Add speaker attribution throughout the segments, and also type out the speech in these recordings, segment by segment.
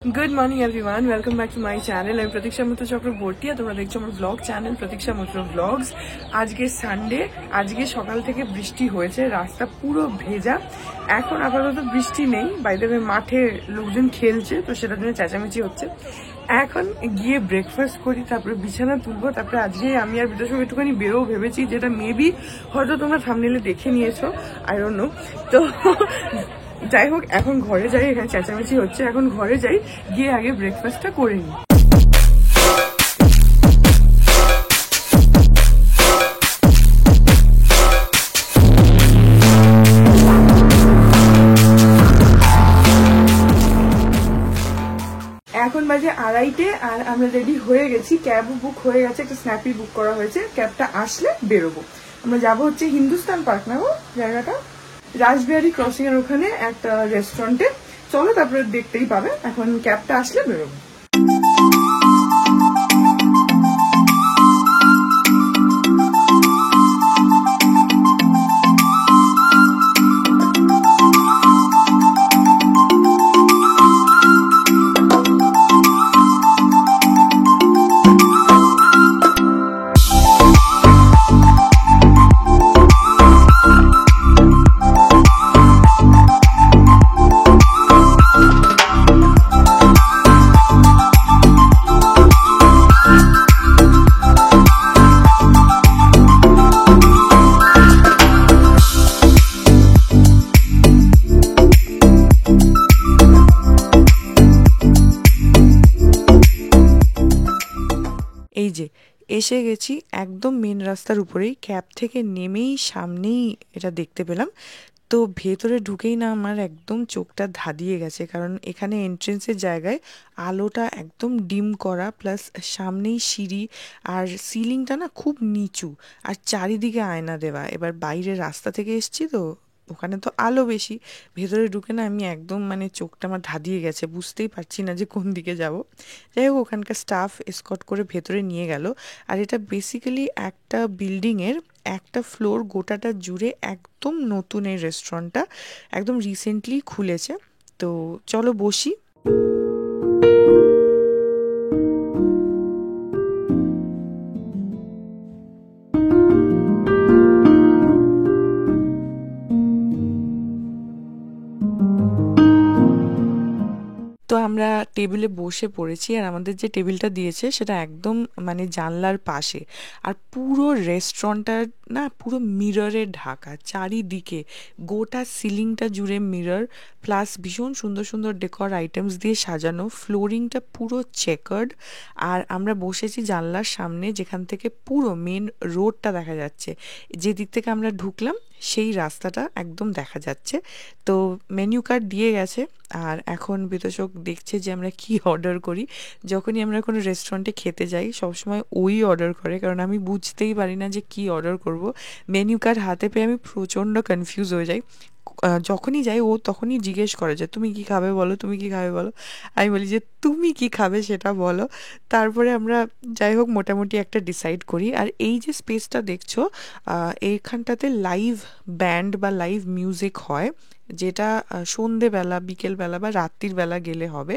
Speaker 1: Good morning everyone, welcome back to my channel. আমি প্রতীক্ষা মিত্র চক্রবর্তী আর তোমরা দেখছো আমার ব্লগ চ্যানেল প্রতীক্ষা মিত্র ব্লগস। আজকে সানডে, আজকে সকাল থেকে বৃষ্টি হয়েছে, রাস্তা পুরো ভেজা। এখন আপাতত বৃষ্টি নেই, বাইরে মাঠে লোকজন খেলছে, তো সেটার জন্য চেঁচামেচি হচ্ছে। এখন গিয়ে ব্রেকফাস্ট করি, তারপরে বিছানা তুলবো, তারপরে আজকে আমি আর বিদেশ একটুখানি বেরোবো ভেবেছি, যেটা মেবি হয়তো তোমরা থাম্বনেইলে দেখে নিয়েছো, আই ডোন্ট নো। তো যাই হোক, এখন ঘরে যাই, এখানে চেঁচামেচি হচ্ছে, এখন ঘরে যাই, গিয়ে আগে ব্রেকফাস্টটা করে নিই। এখন বাজে 2:30 আর আমরা রেডি হয়ে গেছি, ক্যাবও বুক হয়ে গেছে, একটা স্ন্যাপি বুক করা হয়েছে, ক্যাবটা আসলে বেরোবো। আমরা যাবো হচ্ছে হিন্দুস্তান পার্ক, না জায়গাটা রাসবিহারী ক্রসিং এর ওখানে একটা রেস্টুরেন্টে। চলো, তারপরে দেখতেই পাবে, এখন ক্যাবটা আসলে বেরোবো। এই যে এসে গেছি একদম মেন রাস্তার উপরেই, ক্যাব থেকে নেমেই সামনেই এটা দেখতে পেলাম। তো ভেতরে ঢুকেই না আমার একদম চোখটা ধাঁধিয়ে গেছে, কারণ এখানে এন্ট্রেন্সের জায়গায় আলোটা একদম ডিম করা, প্লাস সামনেই সিঁড়ি, আর সিলিংটা না খুব নিচু, আর চারিদিকে আয়না দেওয়া। এবার বাইরে রাস্তা থেকে এসছি, তো ওখানে তো আলো বেশি, ভেতরে ঢুকে না আমি একদম চোখটা আমার ধাঁধিয়ে গেছে, বুঝতেই পারছি না যে কোন দিকে যাব। যাই হোক, ওখানকার স্টাফ এসকর্ট করে ভেতরে নিয়ে গেল। আর এটা বেসিক্যালি একটা বিল্ডিংয়ের একটা ফ্লোর গোটাটা জুড়ে একদম নতুন এই রেস্টুরেন্টটা, একদম রিসেন্টলি খুলেছে। তো চলো বসি। তো আমরা টেবিলে বসে পড়েছি, আর আমাদের যে টেবিলটা দিয়েছে সেটা একদম জানলার পাশে, আর পুরো রেস্টুরেন্টটা না পুরো মিররে ঢাকা, চারিদিকে গোটা সিলিংটা জুড়ে মিরর, প্লাস ভীষণ সুন্দর সুন্দর ডেকর আইটেমস দিয়ে সাজানো, ফ্লোরিংটা পুরো চেকার্ড। আর আমরা বসেছি জানলার সামনে, যেখান থেকে পুরো মেন রোডটা দেখা যাচ্ছে, যে দিক থেকে আমরা ঢুকলাম সেই রাস্তাটা একদম দেখা যাচ্ছে। তো মেনু কার্ড দিয়ে গেছে, আর এখন বিতোষক দেখছে যে আমরা কি অর্ডার করি। যখনই আমরা কোনো রেস্টুরেন্টে খেতে যাই সবসময় ওই অর্ডার করে, কারণ আমি বুঝতেই পারি না যে কি অর্ডার করব। মেনু কার্ড হাতে পেয়ে আমি প্রচণ্ড কনফিউজ হয়ে যাই। যখনই যাই ও তখনই জিজ্ঞেস করে যে তুমি কি খাবে বলো, তুমি কি খাবে বলো। আমি বলি যে তুমি কি খাবে সেটা বলো। তারপরে আমরা যাই হোক মোটামুটি একটা ডিসাইড করি। আর এই যে স্পেসটা দেখছো, এইখানটাতে লাইভ ব্যান্ড বা লাইভ মিউজিক হয়, যেটা সন্ধেবেলা, বিকেলবেলা বা রাত্রির বেলা গেলে হবে।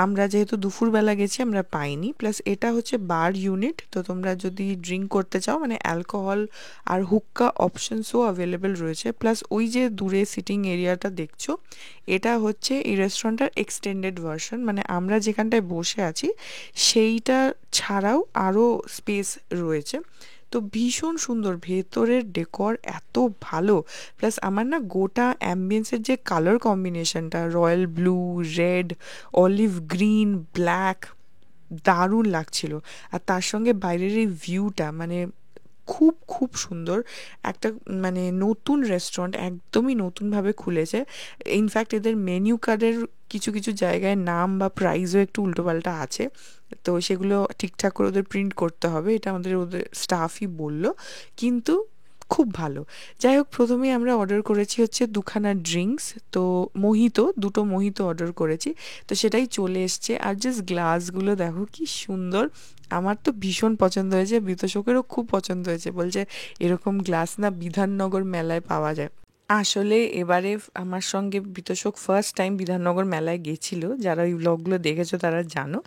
Speaker 1: আমরা যেহেতু দুপুরবেলা গেছি আমরা পাইনি, প্লাস এটা হচ্ছে বার ইউনিট, তো তোমরা যদি ড্রিঙ্ক করতে চাও অ্যালকোহল আর হুক্কা অপশনসও অ্যাভেলেবেল রয়েছে। প্লাস ওই যে দূরে সিটিং এরিয়াটা দেখছো, এটা হচ্ছে এই রেস্টুরেন্টটার এক্সটেন্ডেড ভার্সন, আমরা যেখানটায় বসে আছি সেইটা ছাড়াও আরও স্পেস রয়েছে। তো ভীষণ সুন্দর, ভেতরের ডেকর এত ভালো, প্লাস আমার না গোটা অ্যাম্বিয়েন্সের যে কালার কম্বিনেশনটা, royal blue, red, olive green, black, দারুণ লাগছিল। আর তার সঙ্গে বাইরের এই ভিউটা খুব খুব সুন্দর। একটা নতুন রেস্টুরেন্ট, একদমই নতুনভাবে খুলেছে। ইনফ্যাক্ট এদের মেনু কার্ডের কিছু কিছু জায়গায় নাম বা প্রাইসও একটু উল্টোপাল্টা আছে, তো সেগুলো ঠিকঠাক করে ওদের প্রিন্ট করতে হবে, এটা ওদের স্টাফই বলল, কিন্তু খুব ভালো। যাই হোক, প্রথমেই আমরা অর্ডার করেছি হচ্ছে দুখানা ড্রিঙ্কস, তো দুটো মোহিতো অর্ডার করেছি, তো সেটাই চলে এসছে। আর জাস্ট গ্লাসগুলো দেখো কি সুন্দর, আমার তো ভীষণ পছন্দ হয়েছে, বিতোষকেরও খুব পছন্দ হয়েছে, বলছে এরকম গ্লাস না বিধাননগর মেলায় পাওয়া যায়। আসলে এবারে আমার সঙ্গে বিতোষক ফার্স্ট টাইম বিধাননগর মেলায় গেছিল, যারা ওই ব্লগগুলো দেখেছো তারা জানো।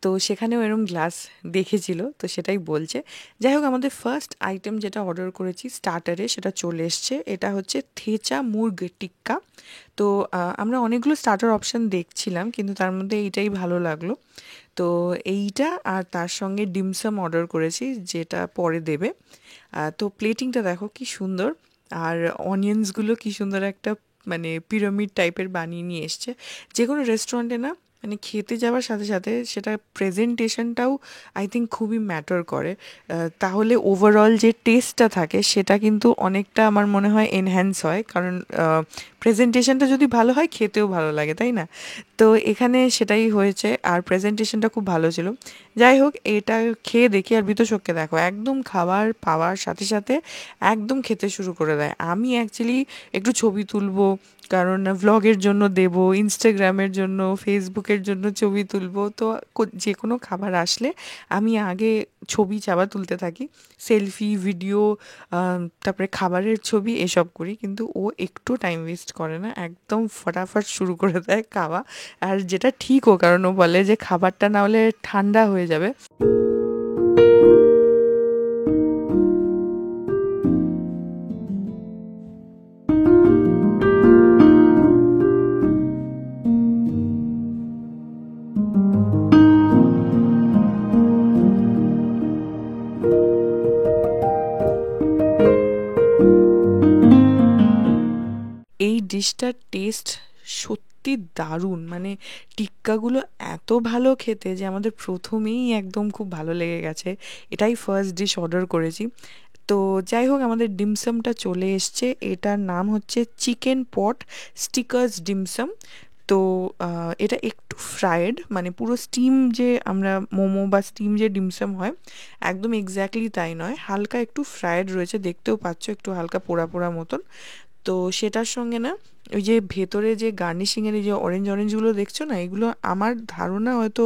Speaker 1: তো সেখানেও এরম গ্লাস দেখেছিল, তো সেটাই বলছে। যাই হোক, আমাদের ফার্স্ট আইটেম যেটা অর্ডার করেছি স্টার্টারে, সেটা চলে এসছে। এটা হচ্ছে থেচা মুর্গ টিক্কা। তো আমরা অনেকগুলো স্টার্টার অপশন দেখছিলাম, কিন্তু তার মধ্যে এইটাই ভালো লাগলো। তো এইটা আর তার সঙ্গে ডিমসাম অর্ডার করেছি, যেটা পরে দেবে। তো প্লেটিংটা দেখো কি সুন্দর, আর অনিয়ন্সগুলো কি সুন্দর একটা মানে পিরামিড টাইপের বানিয়ে নিয়ে এসছে। যে কোনো রেস্টুরেন্টে না, মানে খেতে যাওয়ার সাথে সাথে সেটা প্রেজেন্টেশনটাও আই থিঙ্ক খুবই ম্যাটার করে। তাহলে ওভারঅল যে টেস্টটা থাকে সেটা কিন্তু অনেকটা আমার মনে হয় এনহ্যান্স হয়, কারণ প্রেজেন্টেশনটা যদি ভালো হয় খেতেও ভালো লাগে, তাই না? তো এখানে সেটাই হয়েছে, আর প্রেজেন্টেশনটা খুব ভালো ছিল। যাই হোক, এটা খেয়ে দেখি, আর বিতোষককে দেখো একদম খাবার পাওয়ার সাথে সাথে একদম খেতে শুরু করে দেয়। আমি অ্যাকচুয়ালি একটু ছবি তুলবো, কারণ ভ্লগের জন্য দেব, ইনস্টাগ্রামের জন্য, ফেসবুকের জন্য ছবি তুলবো। তো যে কোনো খাবার আসলে আমি আগে ছবি চাবা তুলতে থাকি, সেলফি ভিডিও, তারপরে খাবারের ছবি এসব করি। কিন্তু ও একটু টাইম ওয়েস্ট করে না, একদম ফটাফট শুরু করে দেয় খাওয়া। আর যেটা ঠিকও, কারণ ও বলে যে খাবারটা না হলে ঠান্ডা হয়ে যাবে। এই ডিশটার টেস্ট সত্যি দারুণ, মানে টিক্কাগুলো এত ভালো খেতে যে আমাদের প্রথমেই একদম খুব ভালো লেগে গেছে। এটাই ফার্স্ট ডিশ অর্ডার করেছি। তো যাই হোক, আমাদের ডিমসামটা চলে এসছে। এটার নাম হচ্ছে চিকেন পট স্টিকার্স ডিমসাম। তো এটা একটু ফ্রায়েড, মানে পুরো স্টিম যে আমরা মোমো বা স্টিম যে ডিমসাম হয়, একদম এক্স্যাক্টলি তাই নয়, হালকা একটু ফ্রায়েড রয়েছে, দেখতেও পাচ্ছ একটু হালকা পোড়া পোড়া মতন। তো সেটার সঙ্গে না, ওই যে ভেতরে যে গার্নিশিংয়ের এই যে অরেঞ্জ অরেঞ্জগুলো দেখছো না, এগুলো আমার ধারণা হয়তো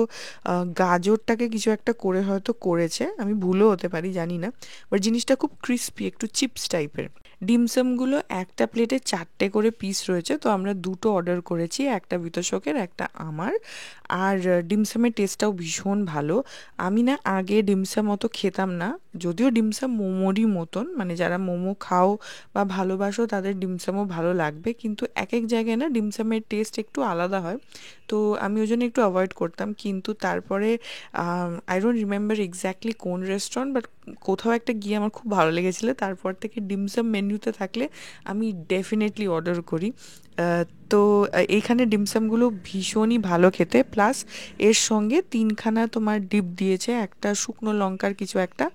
Speaker 1: গাজরটাকে কিছু একটা করে হয়তো করেছে, আমি ভুলও হতে পারি, জানি না। বাট জিনিসটা খুব ক্রিস্পি, একটু চিপস টাইপের। ডিমসামগুলো একটা প্লেটে 4টে করে পিস রয়েছে, তো আমরা দুটো অর্ডার করেছি, একটা বিতোষকের, একটা আমার। আর ডিমসামের টেস্টটাও ভীষণ ভালো। আমি না আগে ডিমসাম অত খেতাম না, যদিও ডিমসাম মোমোরই মতন, মানে যারা মোমো খাও বা ভালোবাসো তাদের ডিমসামও ভালো লাগবে, কিন্তু এক এক জায়গায় না ডিমসামের টেস্ট একটু আলাদা হয়। তো আমি ওই জন্য একটু অ্যাভয়েড করতাম। কিন্তু তারপরে আই ডোন্ট রিমেম্বার এক্স্যাক্টলি কোন রেস্টুরেন্ট, বাট কোথাও একটা গিয়ে আমার খুব ভালো লেগেছিলো। তারপর থেকে ডিমসাম মেনুতে থাকলে আমি ডেফিনেটলি অর্ডার করি। আহ, তো এইখানে ডিমসামগুলো ভীষণই ভালো খেতে, প্লাস এর সঙ্গে 3খানা তোমার ডিপ দিয়েছে, একটা শুকনো লঙ্কার কিছু একটা,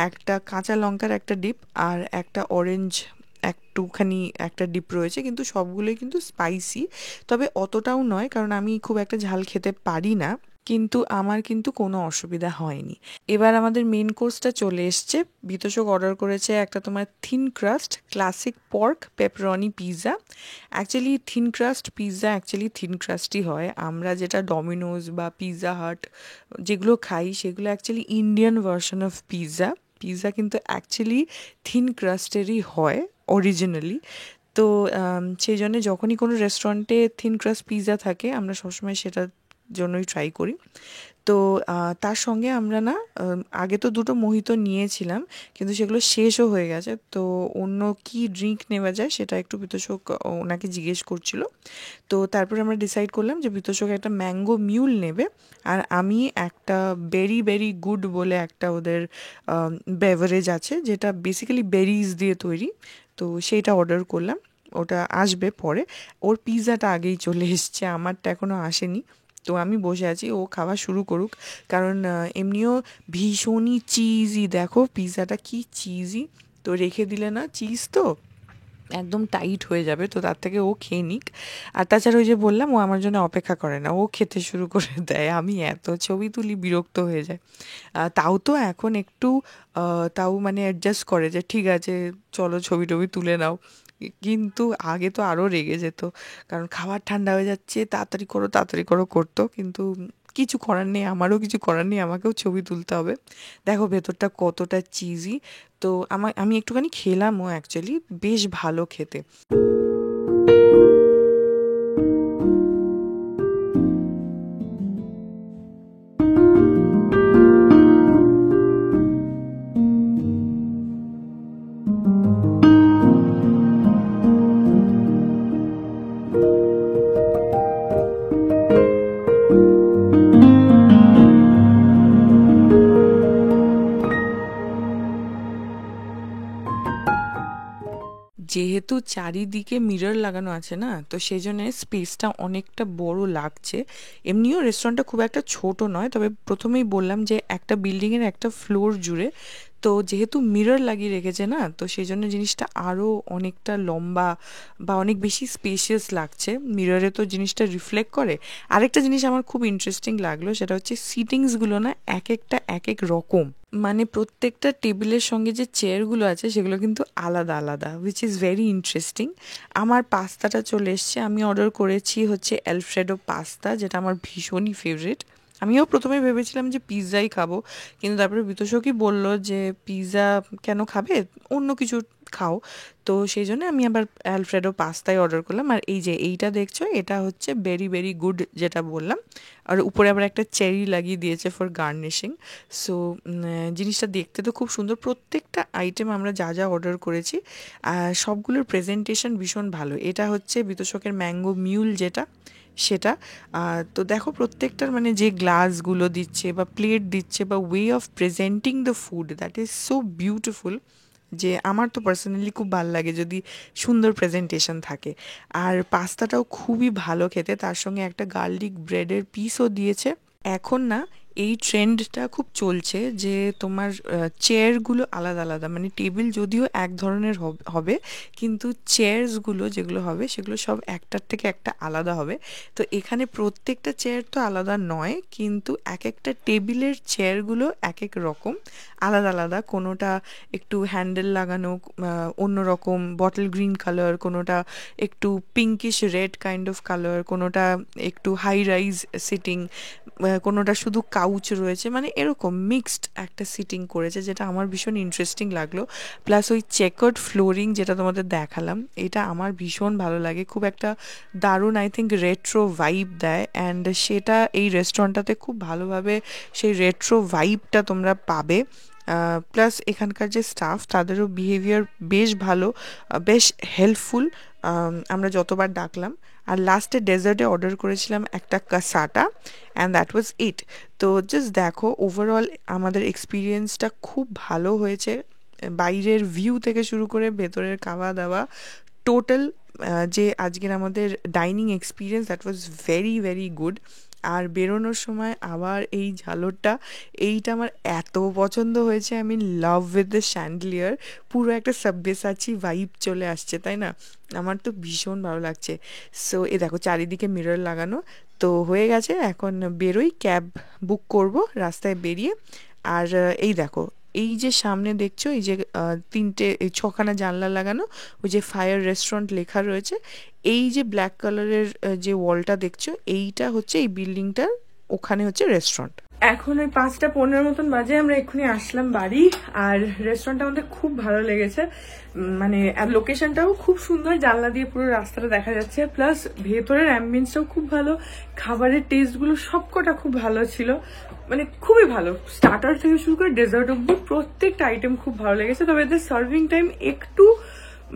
Speaker 1: একটা কাঁচা লঙ্কার একটা ডিপ, আর একটা অরেঞ্জ একটুখানি একটা ডিপ রয়েছে। কিন্তু সবগুলোই কিন্তু স্পাইসি, তবে অতটাও নয়, কারণ আমি খুব একটা ঝাল খেতে পারি না। কিন্তু আমার কিন্তু কোনো অসুবিধা হয়নি। এবার আমাদের মেন কোর্সটা চলে এসছে। বিতোষক অর্ডার করেছে একটা তোমার thin crust classic pork pepperoni pizza. Actually thin crust pizza actually thin ক্রাস্টই হয়। আমরা যেটা ডমিনোজ বা পিৎজা হাট যেগুলো খাই, সেগুলো actually Indian version of pizza. Pizza কিন্তু অ্যাকচুয়ালি থিন ক্রাস্টেরই হয় অরিজিনালি। তো সেই জন্য যখনই কোনো রেস্টুরেন্টে থিন ক্রাস্ট পিৎজা থাকে, আমরা সবসময় সেটার জন্যই ট্রাই করি। তো তার সঙ্গে আমরা না, আগে তো দুটো মোহিতো নিয়েছিলাম, কিন্তু সেগুলো শেষও হয়ে গেছে। তো অন্য কি ড্রিঙ্ক নেওয়া যায় সেটা একটু বিতোষক ওনাকে জিজ্ঞেস করছিল। তো তারপরে আমরা ডিসাইড করলাম যে বিতোষক একটা ম্যাঙ্গো মিউল নেবে, আর আমি একটা বেরি বেরি গুড বলে একটা ওদের বেভারেজ আছে, যেটা বেসিক্যালি বেরিজ দিয়ে তৈরি। তো সেইটা অর্ডার করলাম, ওটা আসবে পরে। ওর পিৎজাটা আগেই চলে এসছে, আমারটা এখনও আসেনি। তো আমি বসে আছি, ও খাওয়া শুরু করুক, কারণ এমনিও ভীষণই চিজি, দেখো পিৎজাটা কি চিজি। তো রেখে দিলে না, চিজ তো একদম টাইট হয়ে যাবে, তো তার থেকে ও খেয়ে নিক। আর তাছাড়া ওই যে বললাম, ও আমার জন্য অপেক্ষা করে না, ও খেতে শুরু করে দেয়। আমি এত ছবি তুলি, বিরক্ত হয়ে যায়। তাও তো এখন একটু তাও মানে অ্যাডজাস্ট করে যে ঠিক আছে চলো ছবি টবি তুলে নাও। কিন্তু আগে তো আরও রেগে যেত, কারণ খাবার ঠান্ডা হয়ে যাচ্ছে, তাড়াতাড়ি করো করতো। কিন্তু কিছু করার নেই, আমারও কিছু করার নেই, আমাকেও ছবি তুলতে হবে। দেখো ভেতরটা কতটা চিজি। তো আমি একটুখানি খেলামও, অ্যাকচুয়ালি বেশ ভালো খেতে। যেহেতু চারিদিকে মিরর লাগানো আছে না, তো সেই জন্য স্পেসটা অনেকটা বড় লাগছে। এমনিও রেস্টুরেন্টটা খুব একটা ছোট নয়, তবে প্রথমেই বললাম যে একটা বিল্ডিংয়ের একটা ফ্লোর জুড়ে, তো যেহেতু মিরর লাগিয়ে রেখেছে না, তো সেই জন্য জিনিসটা আরও অনেকটা লম্বা বা অনেক বেশি স্পেশিয়াস লাগছে। মিররে তো জিনিসটা রিফ্লেক্ট করে। আরেকটা জিনিস আমার খুব ইন্টারেস্টিং লাগলো, সেটা হচ্ছে সিটিংসগুলো না এক একটা এক এক রকম, মানে প্রত্যেকটা টেবিলের সঙ্গে যে চেয়ারগুলো আছে সেগুলো কিন্তু আলাদা আলাদা, উইচ ইজ ভেরি ইন্টারেস্টিং। আমার পাস্তাটা চলে এসছে, আমি অর্ডার করেছি হচ্ছে অ্যালফ্রেডো পাস্তা, যেটা আমার ভীষণই ফেভারিট। আমিও প্রথমে ভেবেছিলাম যে পিৎজাই খাবো, কিন্তু তারপরে বিতোষকই বললো যে পিৎজা কেন খাবে, অন্য কিছু খাও। তো সেই জন্য আমি আবার অ্যালফ্রেডো পাস্তাই অর্ডার করলাম। আর এই যে এইটা দেখছো, এটা হচ্ছে ভেরি ভেরি গুড যেটা বললাম। আর উপরে আবার একটা চেরি লাগিয়ে দিয়েছে ফর গার্নিশিং। সো জিনিসটা দেখতে তো খুব সুন্দর। প্রত্যেকটা আইটেম আমরা যা যা অর্ডার করেছি সবগুলোর প্রেজেন্টেশন ভীষণ ভালো। এটা হচ্ছে বিতোষকের ম্যাঙ্গো মিউল যেটা, সেটা। তো দেখো প্রত্যেকটার মানে যে গ্লাসগুলো দিচ্ছে বা প্লেট দিচ্ছে বা way of presenting the food, that is so beautiful, যে আমার তো পার্সোনালি খুব ভালো লাগে যদি সুন্দর প্রেজেন্টেশন থাকে। আর পাস্তাটাও খুবই ভালো খেতে, তার সঙ্গে একটা গার্লিক ব্রেডের পিসও দিয়েছে। এখন না এই ট্রেন্ডটা খুব চলছে যে তোমার চেয়ারগুলো আলাদা আলাদা, মানে টেবিল যদিও এক ধরনের হবে, কিন্তু চেয়ারসগুলো যেগুলো হবে সেগুলো সব একটার থেকে একটা আলাদা হবে। তো এখানে প্রত্যেকটা চেয়ার তো আলাদা নয়, কিন্তু এক একটা টেবিলের চেয়ারগুলো এক এক রকম আলাদা আলাদা। কোনোটা একটু হ্যান্ডেল লাগানো অন্যরকম বটল গ্রিন কালার, কোনোটা একটু pinkish red kind of colour, কোনোটা একটু হাই রাইজ সিটিং, কোনোটা শুধু কাউচ রয়েছে, মানে এরকম মিক্সড একটা সিটিং করেছে, যেটা আমার ভীষণ ইন্টারেস্টিং লাগলো। প্লাস ওই চেকার্ড ফ্লোরিং যেটা তোমাদের দেখালাম, এটা আমার ভীষণ ভালো লাগে, খুব একটা দারুণ আই থিঙ্ক রেট্রো ভাইব দেয়। অ্যান্ড সেটা এই রেস্টুরেন্টটাতে খুব ভালোভাবে সেই রেট্রো ভাইবটা তোমরা পাবে। প্লাস এখানকার যে স্টাফ, তাদেরও বিহেভিয়ার বেশ ভালো, বেশ হেল্পফুল। আমরা যতবার ডাকলাম। আর লাস্টে ডেজার্টে অর্ডার করেছিলাম একটা কাসাটা, অ্যান্ড দ্যাট ওয়াজ ইট। তো জাস্ট দেখো ওভারঅল আমাদের এক্সপিরিয়েন্সটা খুব ভালো হয়েছে। বাইরের ভিউ থেকে শুরু করে ভেতরের খাওয়া দাওয়া টোটাল, যে আজকের আমাদের dining experience, that was very very good. আর বেরোনোর সময় আবার এই ঝালরটা, এইটা আমার এত পছন্দ হয়েছে। আমি লাভ উইথ দ্য শ্যান্ডলিয়ার, পুরো একটা সাব্যসাচী ভাইব চলে আসছে, তাই না? আমার তো ভীষণ ভালো লাগছে। সো এ দেখো চারিদিকে মিরর লাগানো তো হয়ে গেছে, এখন বেরোই, ক্যাব বুক করব রাস্তায় বেরিয়ে। আর এই দেখো, এই যে সামনে দেখছো, এই যে এই ছখানা জানলা লাগানো, ওই যে ফায়ার রেস্টুরেন্ট লেখা রয়েছে, এই যে ব্ল্যাক কালারের যে ওয়ালটা দেখছো, এইটা হচ্ছে এই বিল্ডিংটার, ওখানে হচ্ছে রেস্টুরেন্ট। এখন ওই 5:15 মতন বাজে, আমরা এক্ষুনি আসলাম বাড়ি। আর রেস্টুরেন্টটা আমাদের খুব ভালো লেগেছে, মানে লোকেশনটাও খুব সুন্দর, জানলা দিয়ে পুরো রাস্তাটা দেখা যাচ্ছে, প্লাস ভেতরের অ্যাম্বিয়েন্সটাও খুব ভালো, খাবারের টেস্টগুলো সবকটা খুব ভালো ছিল, মানে খুবই ভালো, স্টার্টার থেকে শুরু করে ডেজার্ট অব্দি প্রত্যেকটা আইটেম খুব ভালো লেগেছে। তবে এদের সার্ভিং টাইম একটু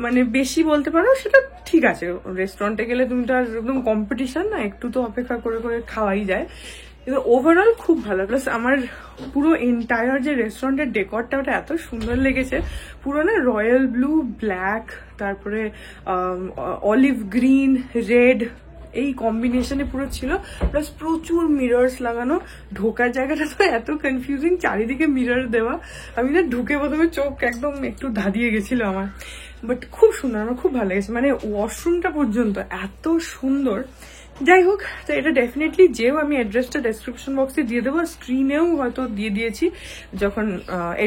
Speaker 1: মানে বেশি বলতে পারো, সেটা ঠিক আছে, রেস্টুরেন্টে গেলে তুমি তো আর একদম কম্পিটিশন না, একটু তো অপেক্ষা করে করে খাওয়াই যায়, কিন্তু ওভারঅল খুব ভালো। প্লাস আমার পুরো এন্টায়ার যে রেস্টুরেন্টের ডেকরটা, ওটা এত সুন্দর লেগেছে, পুরো না রয়্যাল ব্লু, ব্ল্যাক, তারপরে অলিভ গ্রিন, রেড, এই কম্বিনেশনে পুরো ছিল। প্লাস প্রচুর মিরর্স লাগানো, ঢোকার জায়গাটা তো এত কনফিউজিং, চারিদিকে মিরর দেওয়া, আমি না ঢুকে প্রথমে চোখ একদম একটু ধাঁধিয়ে গেছিল আমার, বাট খুব সুন্দর, আমার খুব ভালো লেগেছে, মানে ওয়াশরুমটা পর্যন্ত এত সুন্দর। যাই হোক, তো এটা ডেফিনেটলি যেও, আমি অ্যাড্রেসটা ডেসক্রিপশন বক্সে দিয়ে দেবো, স্ক্রিনেও হয়তো দিয়ে দিয়েছি, যখন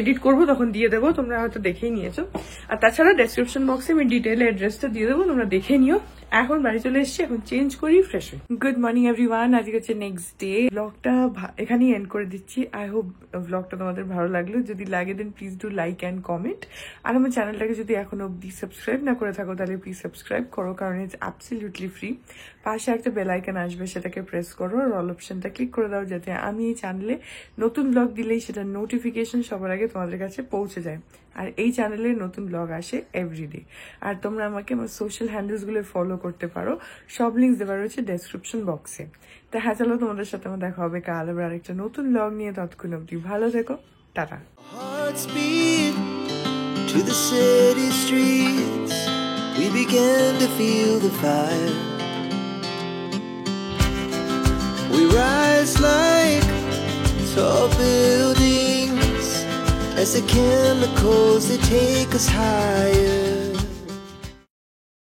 Speaker 1: এডিট করবো তখন দিয়ে দেবো, তোমরা হয়তো দেখেই নিয়েছো। আর তাছাড়া ডেসক্রিপশন বক্সে আমি ডিটেলে অ্যাড্রেসটা দিয়ে দেবো, তোমরা দেখে নিও। এখন বাড়ি চলে এসেছি, এখন চেঞ্জ করি, ফ্রেশ হই। গুড মর্নিং এভরিওয়ান, আজকে হচ্ছে নেক্সট ডে। ব্লগটা এখানেই এন্ড করে দিচ্ছি। আই হোপ ব্লগটা তোমাদের ভালো লাগলো, যদি লাগে then please do like and comment. আর আমার চ্যানেলটাকে যদি এখনো অব্দি সাবস্ক্রাইব না করে থাকো, তাহলে প্লিজ সাবস্ক্রাইব করো, কারণ ইটস অ্যাবসলিউটলি ফ্রি। পাশে একটা বেল আইকন আসবে, সেটাকে প্রেস করো, আর অল অপশনটা ক্লিক করে দাও, যাতে আমি এই চ্যানেলে নতুন ব্লগ দিলেই সেটা নোটিফিকেশন সবার আগে তোমাদের কাছে পৌঁছে যায়। আর এই চ্যানেলে নতুন ব্লগ আসে এভরিডে। আর তোমরা আমাকে আমার সোশ্যাল হ্যান্ডেলসগুলো ফলো করতে পারো, সব লিঙ্কস দেওয়া রয়েছে ডেসক্রিপশন বক্সে। তা হ্যাঁ, চলো তোমাদের সাথে আমার দেখা হবে কাল আবার আরেকটা নতুন ব্লগ নিয়ে। ততক্ষণ অবধি ভালো থেকো, tata.
Speaker 2: we began to feel the fire. We rise like tall buildings as the chemicals, they take us higher.